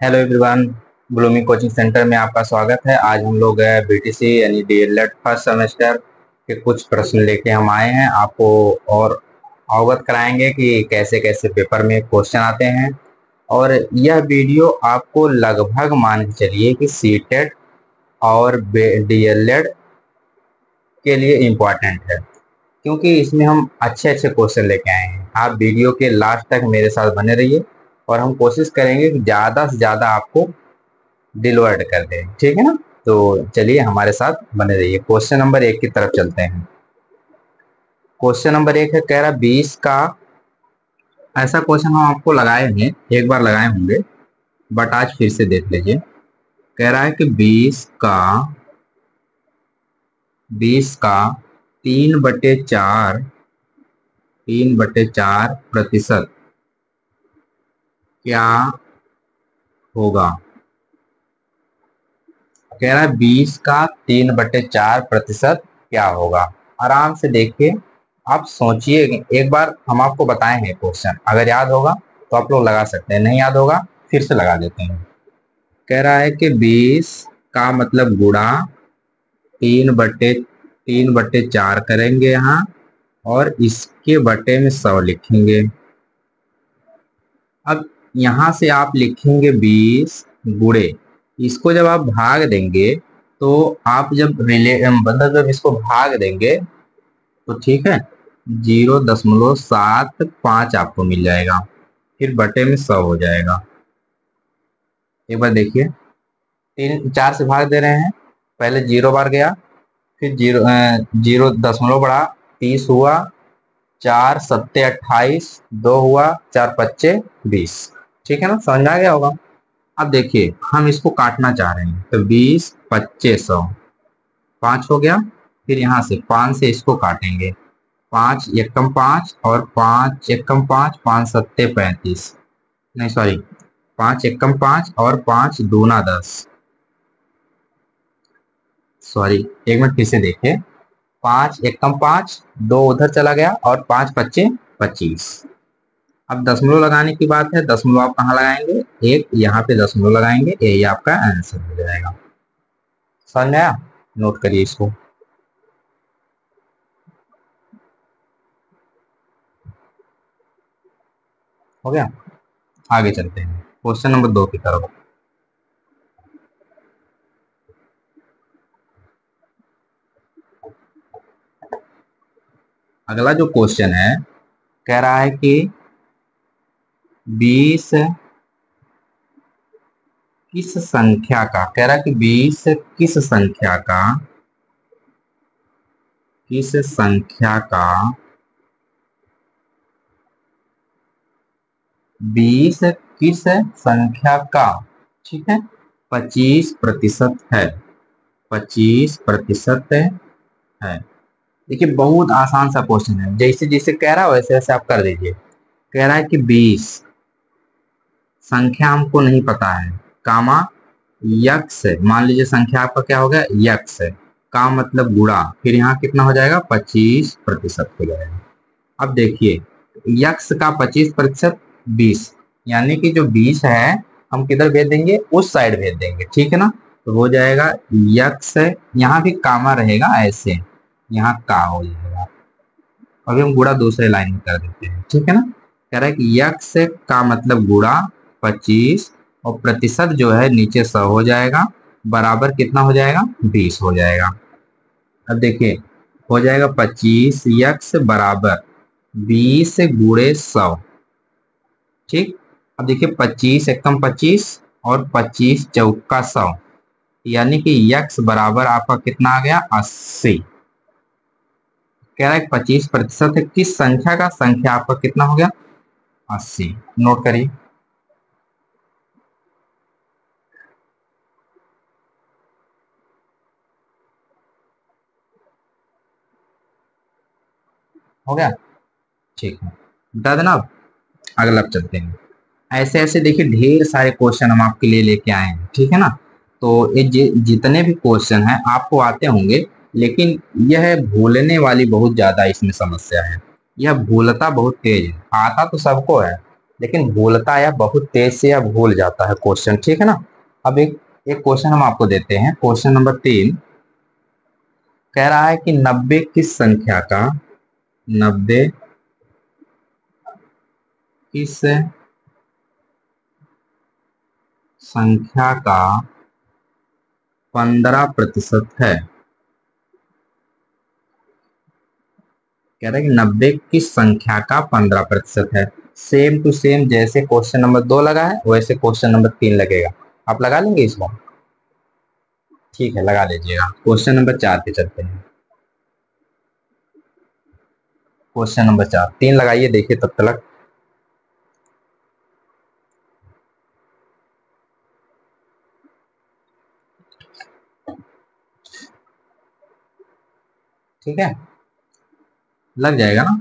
Hello everyone. Blooming coaching centre में आपका स्वागत है। आज हम लोग बीटीसी यानी डीएलएड फर्स्ट सेमेस्टर के कुछ प्रश्न लेके हम आए हैं आपको और अवगत कराएंगे कि कैसे कैसे पेपर में क्वेश्चन आते हैं। और यह वीडियो आपको लगभग मान के चलिए कि सीटेट और डीएलएड के लिए इम्पोर्टेंट है, क्योंकि इसमें हम अच्छे अच्छे क्वेश्चन लेके आए हैं। आप वीडियो के लास्ट तक मेरे साथ बने रहिए और हम कोशिश करेंगे कि ज़्यादा से ज़्यादा आपको डिलीवर्ड कर दें, ठीक है ना। तो चलिए हमारे साथ बने रहिए। क्वेश्चन नंबर 1 की तरफ चलते हैं। क्वेश्चन नंबर 1 है, कह रहा 20 का, ऐसा क्वेश्चन हम आपको लगाए हैं, एक बार लगाए होंगे बट आज फिर से देख लीजिए। कह रहा है कि 20 का 3/4 क्या होगा। कह रहा है 20 का 3/4 क्या होगा। आराम से देखिए, आप सोचिए। एक बार हम आपको बताए हैं क्वेश्चन, अगर याद होगा तो आप लोग लगा सकते हैं, नहीं याद होगा फिर से लगा देते हैं। कह रहा है कि 20 का मतलब गुणा 3/4 करेंगे यहाँ, और इसके बटे में 100 लिखेंगे। अब यहाँ से आप लिखेंगे 20 गुणे, इसको जब आप भाग देंगे तो आप जब मतलब जब इसको भाग देंगे तो ठीक है, 0.75 आपको मिल जाएगा, फिर बटे में 100 हो जाएगा। एक बार देखिए, 4 से भाग दे रहे हैं, पहले 0 बार गया, फिर 0 बढ़ा, 30 हुआ, 4 × 7 = 28, 2 हुआ, 4 × 5 = 20। ठीक है ना, समझ में आ गया होगा। अब देखिए, हम इसको काटना चाह रहे हैं तो 20 25 100, 5 हो गया, फिर यहाँ से 5 से इसको काटेंगे, 5 एकम 5 और 5 एकम 5, 5 सत्ते 35, नहीं सॉरी, 5 एकम 5 और 5 दूना 10, सॉरी एक मिनट फिर से देखिए, 5 एकम 5, 2 उधर चला गया और 5 पच्चे 25। अब दशमलव लगाने की बात है, दशमलव आप कहाँ लगाएंगे, एक यहाँ पे दशमलव लगाएंगे, यही आपका आंसर हो जाएगा। समझ में आया, नोट करिए इसको। हो गया, आगे चलते हैं क्वेश्चन नंबर 2 की तरफ। अगला जो क्वेश्चन है, कह रहा है कि 20 किस संख्या का, कह रहा है कि 20 किस संख्या का 20 किस संख्या का, ठीक है, 25% है, 25% है। देखिए बहुत आसान सा क्वेश्चन है, जैसे जैसे कह रहा है वैसे वैसे आप कर दीजिए। कह रहा है कि 20 संख्या हमको नहीं पता है, कामा यक्स है, मान लीजिए संख्या आपका क्या हो गया, यक्स है, का मतलब गुणा, फिर यहाँ कितना हो जाएगा, 25% हो जाएगा। अब देखिए, यक्स का 25% 20, यानी कि जो 20 है हम किधर भेज देंगे, उस साइड भेज देंगे, ठीक है ना। तो हो जाएगा यक्स है, यहाँ भी कामा रहेगा ऐसे, यहाँ का हो जाएगा। अभी हम गुणा दूसरे लाइन में कर देते हैं, ठीक है ना। कह रहा है कि यक्स का मतलब गुणा 25, और प्रतिशत जो है नीचे 100 हो जाएगा, बराबर कितना हो जाएगा, 20 हो जाएगा। अब देखिए, हो जाएगा 25 यक्स बराबर 20 गुणे 100, ठीक। अब देखिए 25 एकम 25 और 25 चौका 100, यानी कि यक्स बराबर आपका कितना आ गया, 80। कह रहा है 25% है किस संख्या का, संख्या आपका कितना हो गया, 80। नोट करिए। हो गया, ठीक है, बता देना। अब अगला चलते हैं। ऐसे ऐसे देखिए ढेर सारे क्वेश्चन हम आपके लिए लेके आए हैं, ठीक है ना। तो ये जितने भी क्वेश्चन हैं आपको आते होंगे, लेकिन यह भूलने वाली बहुत ज्यादा इसमें समस्या है, यह भूलता बहुत तेज है। आता तो सबको है, लेकिन भूलता या बहुत तेज से या भूल जाता है क्वेश्चन, ठीक है ना। अब एक एक क्वेश्चन हम आपको देते हैं, क्वेश्चन नंबर 3 कह रहा है कि 90 किस संख्या का 90 किस संख्या का 15% है। कह रहा है कि 90 किस संख्या का 15% है। सेम टू सेम जैसे क्वेश्चन नंबर 2 लगा है वैसे क्वेश्चन नंबर 3 लगेगा। आप लगा लेंगे इसको? ठीक है, लगा लीजिएगा। क्वेश्चन नंबर 4 पे चलते हैं। क्वेश्चन नंबर 4 3 लगाइए, देखिए तब तक। ठीक है, लग जाएगा ना।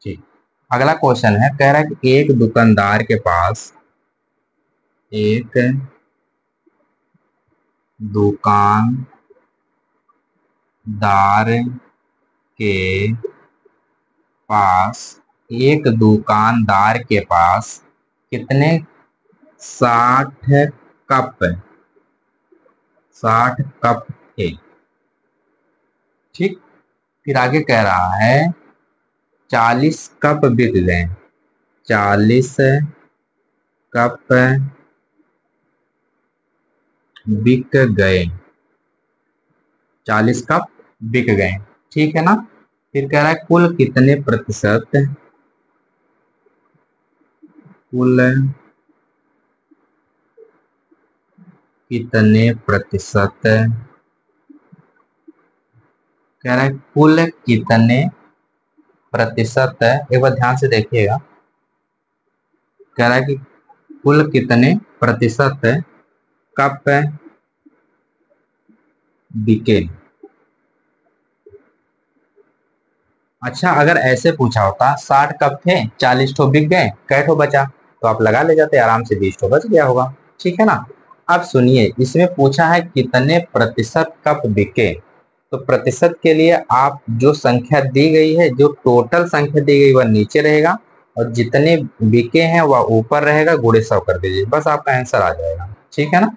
ठीक, अगला क्वेश्चन है, कह रहा है कि एक दुकानदार के पास एक दुकानदार के पास एक दुकानदार के पास कितने 60 कप 60 कप थे। ठीक, फिर आगे कह रहा है 40 कप बिक गए। 40 कप बिक गए। 40 कप बिक गए, ठीक है ना। फिर कह रहा है कुल कितने प्रतिशत, कुल कितने प्रतिशत, कह रहा है कुल कितने प्रतिशत है। एक बार ध्यान से देखिएगा, कह रहा है कि कुल कितने प्रतिशत कप बिके। अच्छा, अगर ऐसे पूछा होता 60 कप थे 40 ठो बिक गए, कै ठो बचा, तो आप लगा ले जाते आराम से, 20 ठो बच गया होगा। ठीक है ना। अब सुनिए, इसमें पूछा है कितने प्रतिशत कप बिके। तो प्रतिशत के लिए आप जो संख्या दी गई है, जो टोटल संख्या दी गई वह नीचे रहेगा और जितने बिके हैं वह ऊपर रहेगा, गुणे 100 कर दीजिए, बस आपका आंसर आ जाएगा। ठीक है ना।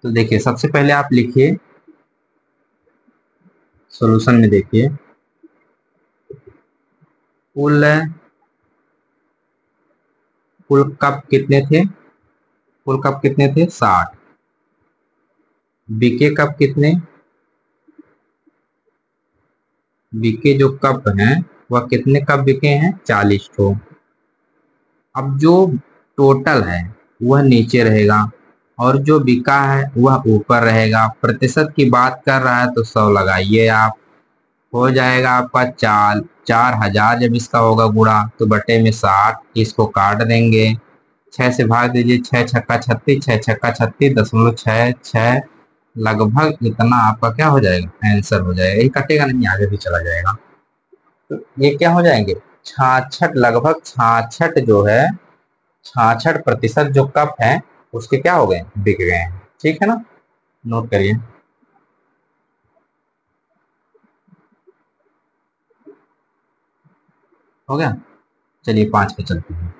तो देखिए, सबसे पहले आप लिखिए, सॉल्यूशन में देखिए, कुल कुल कप कितने थे, कुल कप कितने थे 60। बीके कप कितने, बीके जो कप हैं वह कितने कप बिके हैं 40 ठो। अब जो टोटल है वह नीचे रहेगा और जो बिका है वह ऊपर रहेगा। प्रतिशत की बात कर रहा है तो 100 लगाइए आप, हो जाएगा आपका 4000। जब इसका होगा गुणा तो बटे में 60, इसको काट देंगे, 6 से भाग दीजिए, 6 छक्का 36, 6 छक्का 36.66, लगभग इतना आपका क्या हो जाएगा, आंसर हो जाएगा। ये कटेगा नहीं, आगे भी चला जाएगा। तो ये क्या हो जाएंगे, 66, लगभग 66 जो है, 66% जो कप है उसके क्या हो गए, बिक गए हैं। ठीक है ना, नोट करिए। हो गया, चलिए 5 पे चलते हैं।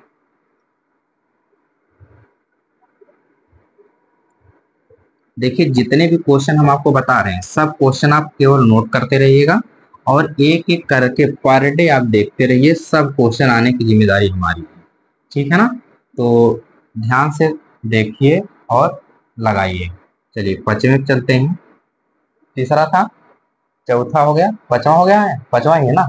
देखिए, जितने भी क्वेश्चन हम आपको बता रहे हैं सब क्वेश्चन आप केवल नोट करते रहिएगा और एक एक करके पर डे आप देखते रहिए, सब क्वेश्चन आने की जिम्मेदारी हमारी है। ठीक है ना। तो ध्यान से देखिए और लगाइए। चलिए 5वें पे चलते हैं। तीसरा था, चौथा हो गया, 5वां हो गया है, 5वां ही है ना।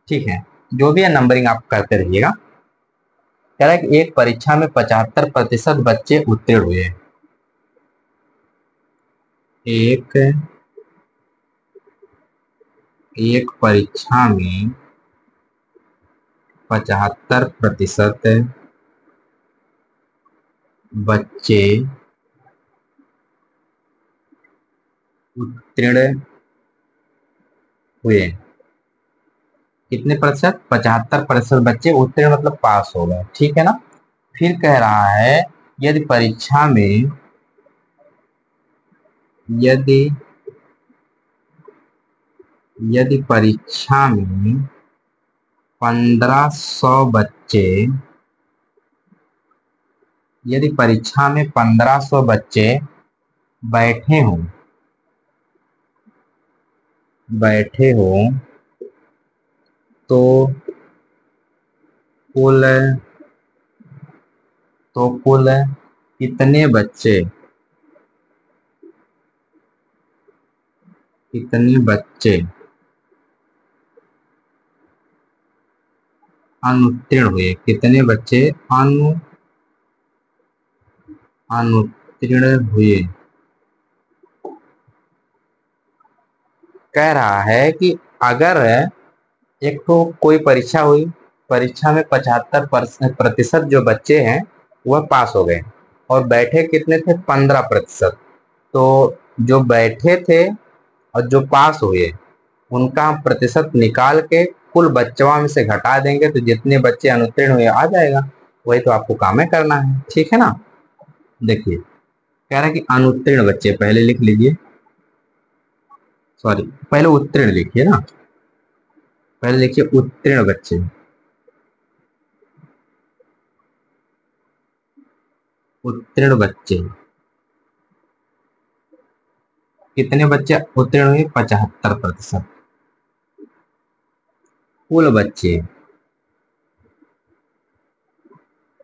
ठीक है, जो भी है नंबरिंग आप करते रहिएगा। कह रहा है कि एक परीक्षा में 75% बच्चे उत्तीर्ण हुए। एक एक परीक्षा में 75% बच्चे उत्तीर्ण हुए। कितने प्रतिशत, 75% बच्चे उत्तीर्ण मतलब पास हो गए। ठीक है ना। फिर कह रहा है यदि परीक्षा में यदि यदि परीक्षा में 1500 बच्चे यदि परीक्षा में 1500 बच्चे बैठे हों बैठे हों तो कुल कितने बच्चे अनुत्तीर्ण हुए, कितने बच्चे अनुत्तीर्ण हुए। कह रहा है कि अगर एक तो कोई परीक्षा हुई, परीक्षा में 75% जो बच्चे हैं वह पास हो गए और बैठे कितने थे, 15%। तो जो बैठे थे और जो पास हुए उनका हम प्रतिशत निकाल के कुल बच्चों में से घटा देंगे तो जितने बच्चे अनुत्तीर्ण हुए आ जाएगा। वही तो आपको काम है करना है, ठीक है ना। देखिए कह रहा है कि अनुत्तीर्ण बच्चे पहले लिख लीजिए, सॉरी पहले उत्तीर्ण लिखिए ना, पहले लिखिए उत्तीर्ण बच्चे। उत्तीर्ण बच्चे कितने बच्चे उत्तीर्ण हुए, 75%। कुल बच्चे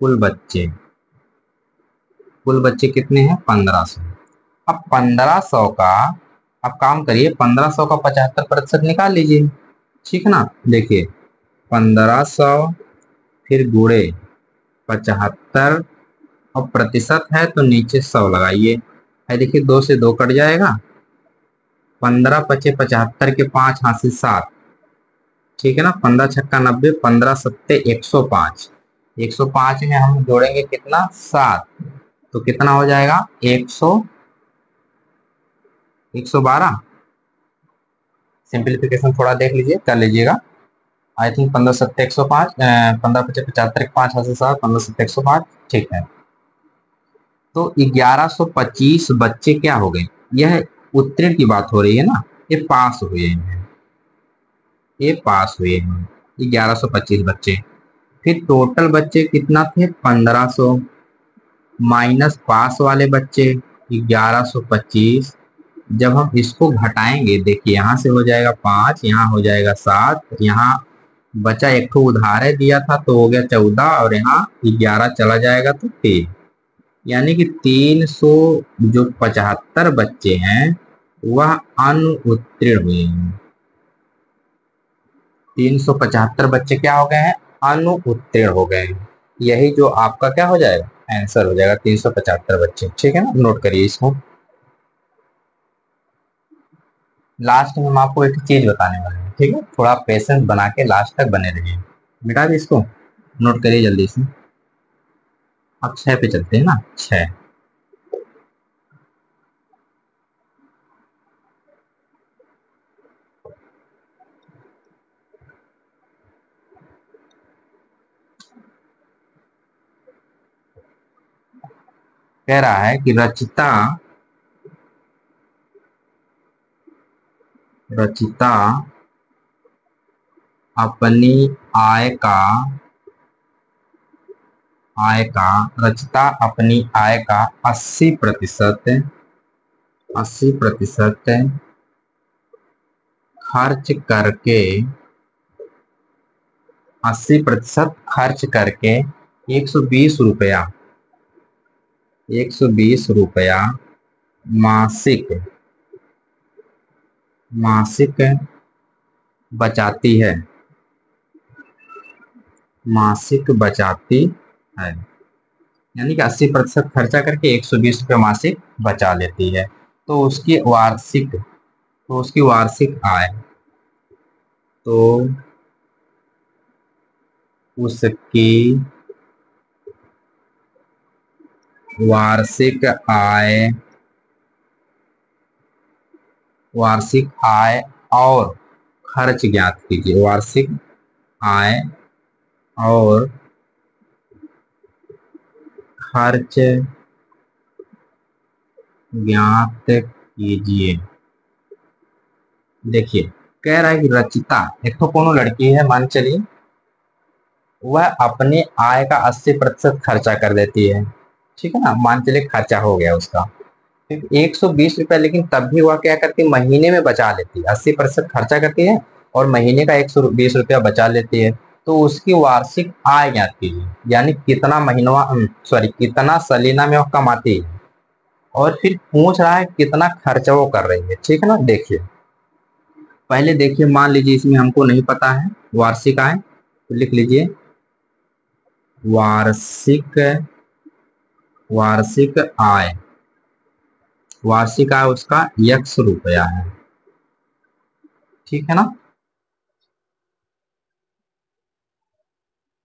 कुल बच्चे कुल बच्चे कितने हैं, 1500। अब 1500 का, अब काम करिए 1500 का 75% निकाल लीजिए, ठीक है ना। देखिए 1500 फिर गुणे 75 और प्रतिशत है तो नीचे 100 लगाइए। है देखिए 2 से 2 कट जाएगा, 15 पचे 75 के 5 हाथ से 7, ठीक है ना। 15 छक्का 90, 15 सत्ते 105। 105 में हम जोड़ेंगे कितना, 7, तो कितना हो जाएगा 112। सिंप्लीफिकेशन थोड़ा देख लीजिए, कर लीजिएगा। आई थिंक 15 सत्ते 105, 15 पचे 75 के 5 हाथ से 7, 15 सत्ते 105, ठीक है। तो 1125 बच्चे क्या हो गए, यह उत्तीर्ण की बात हो रही है ना, ये पास हुए हैं, ये पास हुए हैं 1125 बच्चे। फिर टोटल बच्चे कितना थे, 1500 माइनस पास वाले बच्चे 1125। जब हम इसको घटाएंगे देखिए यहाँ से हो जाएगा 5, यहाँ हो जाएगा 7, यहाँ बचा एक ठो उधार दिया था तो हो गया 14 और यहाँ 11 चला जाएगा तो 3, यानी कि 300 जो 75 बच्चे हैं वह अनुत्तीर्ण हुए हैं। 375 बच्चे क्या हो गए हैं, अनुत्तीर्ण हो गए हैं। यही जो आपका क्या हो जाएगा, आंसर हो जाएगा 375 बच्चे, ठीक है ना। नोट करिए इसको। लास्ट में हम आपको एक चीज बताने वाले हैं, ठीक है, थोड़ा पेशेंस बना के लास्ट तक बने रहिए। मिटा दी इसको, नोट करिए जल्दी से। अब 6 पे चलते हैं ना, 6। कह रहा है कि रचिता अपनी आय का रचिता अपनी आय का 80% खर्च करके 80% खर्च करके 120 रुपया 120 रुपया मासिक मासिक बचाती है, मासिक बचाती है। यानी कि 80% खर्चा करके 120 रुपये मासिक बचा लेती है। तो उसकी वार्षिक आय, तो उसकी वार्षिक आय और खर्च ज्ञात कीजिए। वार्षिक आय और खर्च ज्ञात कीजिए। देखिए कह रहा है कि रचिता एक तो कोनो लड़की है, मान चलिए वह अपने आय का 80% खर्चा कर देती है, ठीक है ना, मान चलिए खर्चा हो गया उसका, ठीक, 120 रुपया, लेकिन तब भी वह क्या करती है, महीने में बचा लेती है, 80% खर्चा करती है और महीने का 120 रुपया बचा लेती है। तो उसकी वार्षिक आय ज्ञात कीजिए, यानी कितना महीनवा, सॉरी, कितना सलीना में वह कमाती है, और फिर पूछ रहा है कितना खर्चा वो कर रही है। ठीक है ना, देखिए पहले देखिए, मान लीजिए इसमें हमको नहीं पता है वार्षिक आय, तो लिख लीजिए वार्षिक, वार्षिक आय, वार्षिक आय उसका 100 रुपया है। ठीक है ना,